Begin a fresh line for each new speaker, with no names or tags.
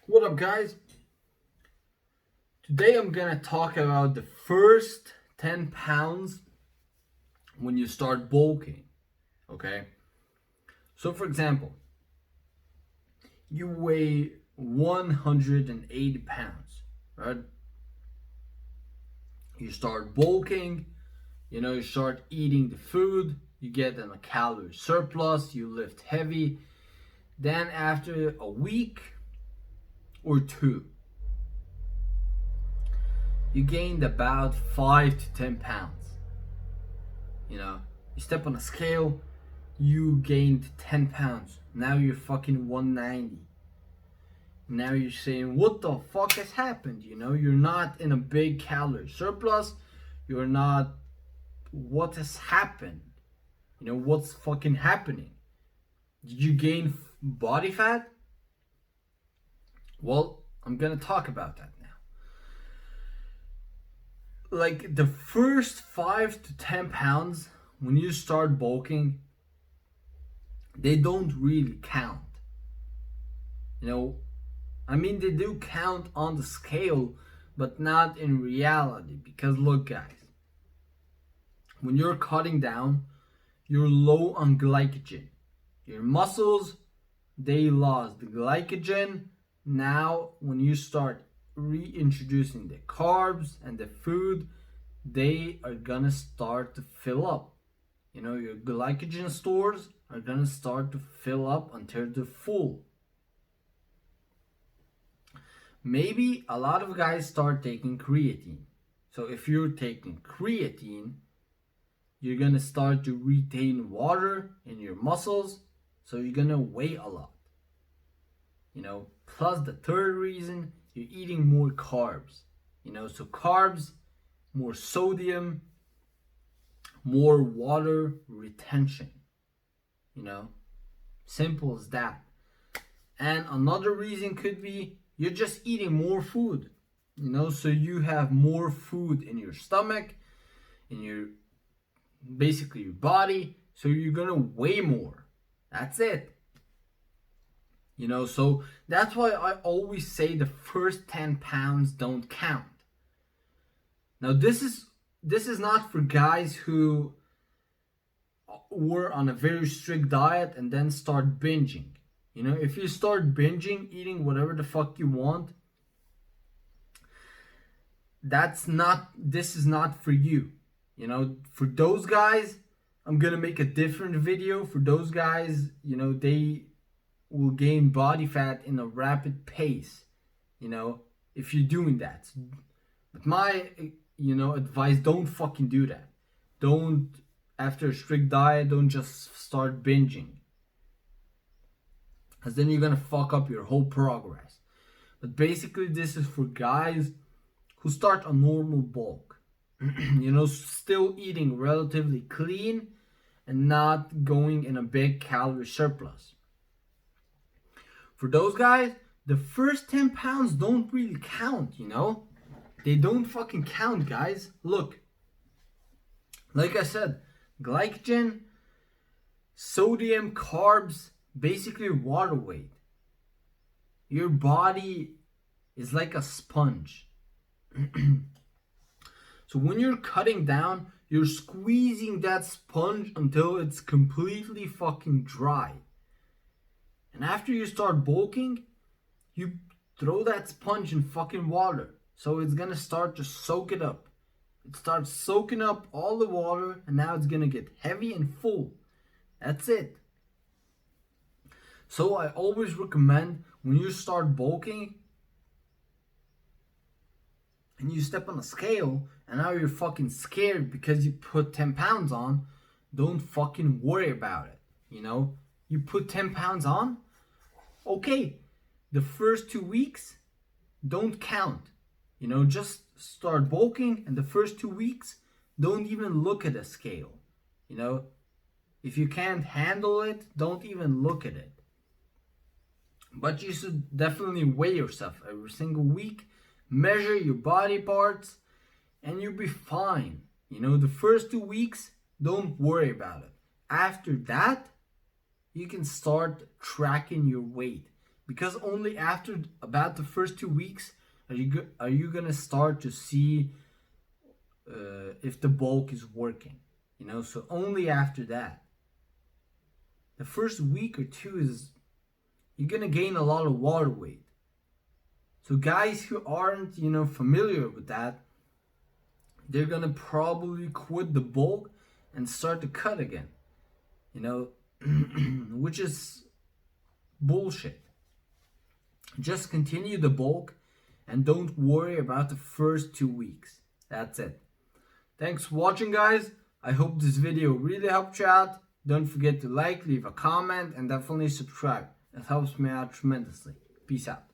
What up, guys? Today I'm gonna talk about the first 10 pounds when you start bulking. Okay? So, for example, you weigh 180 pounds, right? You start bulking, you start eating the food, you get in a calorie surplus, you lift heavy. Then, after a week or two, you gained about 5 to 10 pounds. You step on a scale, you gained 10 pounds. Now you're fucking 190. Now you're saying, what the fuck has happened? You're not in a big calorie surplus. You're not. What has happened? What's fucking happening? Did you gain body fat? Well, I'm gonna talk about that now. Like the first 5 to 10 pounds when you start bulking, they don't really count. They do count on the scale, but not in reality. Because look, guys, when you're cutting down, you're low on glycogen. Your muscles, they lost the glycogen. Now, when you start reintroducing the carbs and the food, they are gonna start to fill up. Your glycogen stores are gonna start to fill up until they're full. Maybe a lot of guys start taking creatine. So if you're taking creatine, you're gonna start to retain water in your muscles, so you're gonna weigh a lot. Plus the third reason, you're eating more carbs. So carbs, more sodium, more water retention. Simple as that. And another reason could be you're just eating more food. So you have more food in your stomach, in your basically your body, so you're gonna weigh more. That's it. So that's why I always say the first 10 pounds don't count. Now this is not for guys who were on a very strict diet and then start binging. If you start binging, eating whatever the fuck you want, this is not for you. For those guys, I'm gonna make a different video. For those guys, they will gain body fat in a rapid pace, if you're doing that. But my, advice, don't fucking do that. Don't, after a strict diet, don't just start binging. Because then you're gonna fuck up your whole progress. But basically, this is for guys who start a normal bulk. Still eating relatively clean and not going in a big calorie surplus. For those guys, the first 10 pounds don't really count, They don't fucking count, guys. Look, like I said, glycogen, sodium, carbs, basically water weight. Your body is like a sponge. So when you're cutting down, you're squeezing that sponge until it's completely fucking dry. And after you start bulking, you throw that sponge in fucking water. So it's gonna start to soak it up. It starts soaking up all the water, and now it's gonna get heavy and full. That's it. So I always recommend when you start bulking and you step on a scale and now you're fucking scared because you put 10 pounds on, don't fucking worry about it. You put 10 pounds on, okay, the first 2 weeks don't count. Just start bulking, and the first 2 weeks, don't even look at a scale. If you can't handle it, don't even look at it. But you should definitely weigh yourself every single week, measure your body parts, and you'll be fine. The first 2 weeks, don't worry about it. After that, you can start tracking your weight. because only after about the first 2 weeks are you gonna start to see if the bulk is working. So only after that. The first week or two is you're gonna gain a lot of water weight. So guys who aren't familiar with that, they're gonna probably quit the bulk and start to cut again. Which is bullshit. Just continue the bulk and don't worry about the first 2 weeks. That's it. Thanks for watching, guys. I hope this video really helped you out. Don't forget to like, leave a comment, and definitely subscribe. It helps me out tremendously. Peace out.